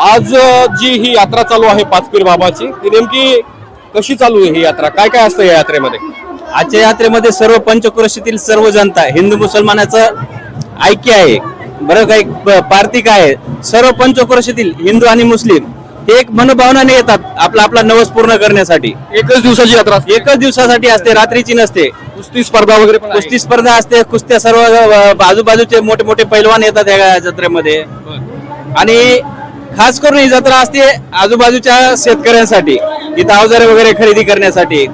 आज जी ही यात्रा चालू आहे पाचपीर बाबाची ती नेमकी कशी चालू आहे ही यात्रा, काय काय असतं या यात्रेमध्ये? आजच्या यात्रेमध्ये सर्व पंचक्रोशीतील सर्व जनता हिंदू मुसलमानाचं ऐक्य आहे, बरं काही पार्थिक आहे. सर्व पंचक्रोशीतील हिंदू आणि मुस्लिम हे एक मनोभावनाने येतात आपला आपला नवस पूर्ण करण्यासाठी. एकच दिवसाची यात्रा असते? एकच दिवसासाठी असते, रात्रीची नसते. कुस्ती स्पर्धा वगैरे पण आहे? कुस्ती स्पर्धा असते, कुस्त्या सर्व आजूबाजूचे मोठे मोठे पैलवान येतात या जत्रेमध्ये. आणि खास करून ही जत्रा असते आजूबाजूच्या शेतकऱ्यांसाठी, इथं अवजारे वगैरे खरेदी करण्यासाठी.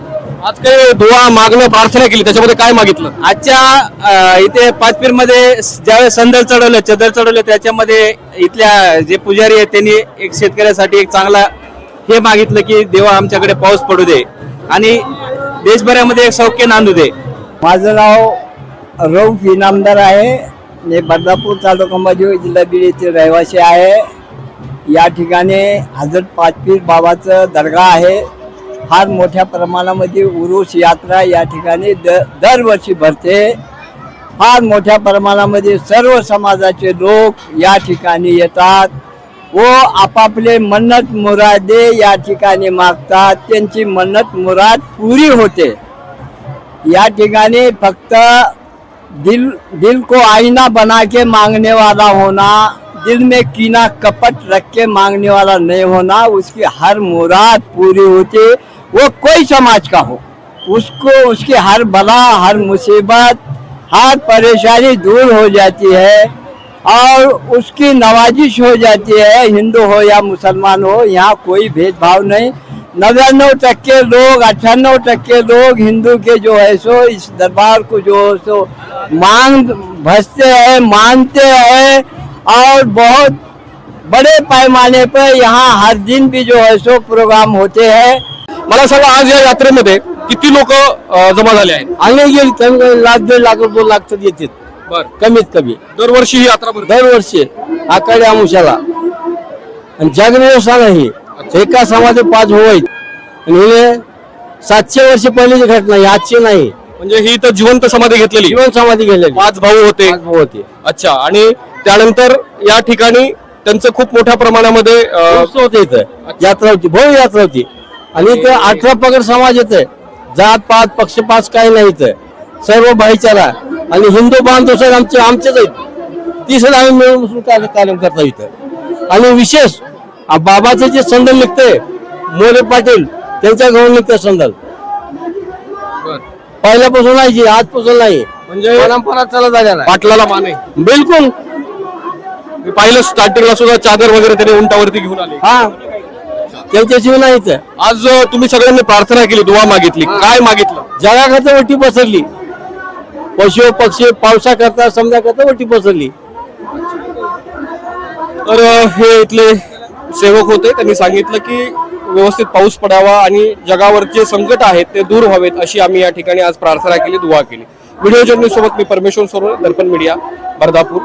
आज काही दुआ मागणं प्रार्थना केली, त्याच्यामध्ये काय मागितलं? आजच्या इथे पाचपीर मध्ये ज्यावेळेस संदल चढवलं, चदर चढवलं, त्याच्यामध्ये इथल्या जे पुजारी आहेत त्यांनी एक शेतकऱ्यासाठी एक चांगला हे मागितलं की देवा आमच्याकडे पाऊस पडू दे आणि देशभरामध्ये एक सौख्य नांदू दे. माझं नाव रौफ इनामदार आहे. मी बर्दापूर तालुका मध्ये जिल्हा बीड येथील रहिवासी आहे. या ठिकाणी हजरत पाचपीर बाबाचं दर्गा आहे. फार मोठ्या प्रमाणामध्ये उरूस यात्रा या ठिकाणी दरवर्षी भरते. फार मोठ्या प्रमाणामध्ये सर्व समाजाचे लोक या ठिकाणी येतात व आपापले मन्नत मुरादे या ठिकाणी मागतात. त्यांची मन्नत मुराद पुरी होते. या ठिकाणी फक्त दिल को आईना बना के मांगने वाला होना, दिल में कीना कपट रख के मांगने वाला नहीं होना. उसकी हर मुराद पूरी होती, वो कोई समाज का हो. उसको उसकी हर बला, हर मुसीबत, हर परेशानी दूर हो जाती है और उसकी नवाजिश हो जाती है. हिंदू हो या मुसलमान हो, यहाँ कोई भेदभाव नहीं. 99% लोग, 98% लोग हिंदू के जो है सो इस दरबार को जो है सो भजते हैं, मानते हैं और बहुत बड़े पैमाने पर यहाँ हर दिन भी जो है सो प्रोग्राम होते हैं. मला सांगा, आज या यात्रेमध्ये किती लोक जमा झाले आहेत? आले गेली कमी लाख 1.5 लाख 2 लाख तर येतात. बर, कमीत कमी दरवर्षी ही यात्रा भरते? दरवर्षी आखाडी आमुषाला. आणि जगदिवसा नाही, एका समाजात 5 भाऊ आहेत आणि हे 700 वर्ष पहिलीची घटना आहे, आजची नाही. म्हणजे ही तर जिवंत समाधी घेतलेली? जीवन समाधी गेलेली. 5 भाऊ होते? 5 भाऊ होते. अच्छा. आणि त्यानंतर या ठिकाणी त्यांचं खूप मोठ्या प्रमाणामध्ये उत्सव होते. इथं यात्रा होती, भाऊ यात्रा होती. आणि इथं 18 पगड समाज येते. जात पात पक्षपात काही नाही. इथं सर्व भाईचारा आणि हिंदू बांधव सर आमचेच आहेत. ती सर आम्ही मिळून कार्यक्रम करतो इथं. आणि विशेष बाबाचे जे संदल निघते, मोरे पाटील त्यांच्या घरून निघतं संदल. पहिल्यापासून नाही, जी आजपासून नाही. म्हणजे परंपरा चालत आल्या पाटलाला मान आहे? बिलकुल. मी पाहिलं स्टार्टिंगला सुद्धा चादर वगैरे त्याने उंटावरती घेऊन आले. हा, त्यांच्याशिवाय नाहीच. आज तुम्ही सगळ्यांनी प्रार्थना केली, दुआ मागितली, काय मागितलं? जगाकरता वटी पसरली. पशु पक्षी पावसा करता समजा करता वटी पसरली. तर हे इथले सेवक होते, त्यांनी सांगितलं की व्यवस्थित पाऊस पडावा आणि जगावर जे संकट आहेत ते दूर व्हावेत अशी आम्ही या ठिकाणी आज प्रार्थना केली, दुआ केली. व्हिडिओ जर्नलिस्ट सोबत मी परमेश्वर सोनवणे, दर्पण मीडिया, बर्दापूर.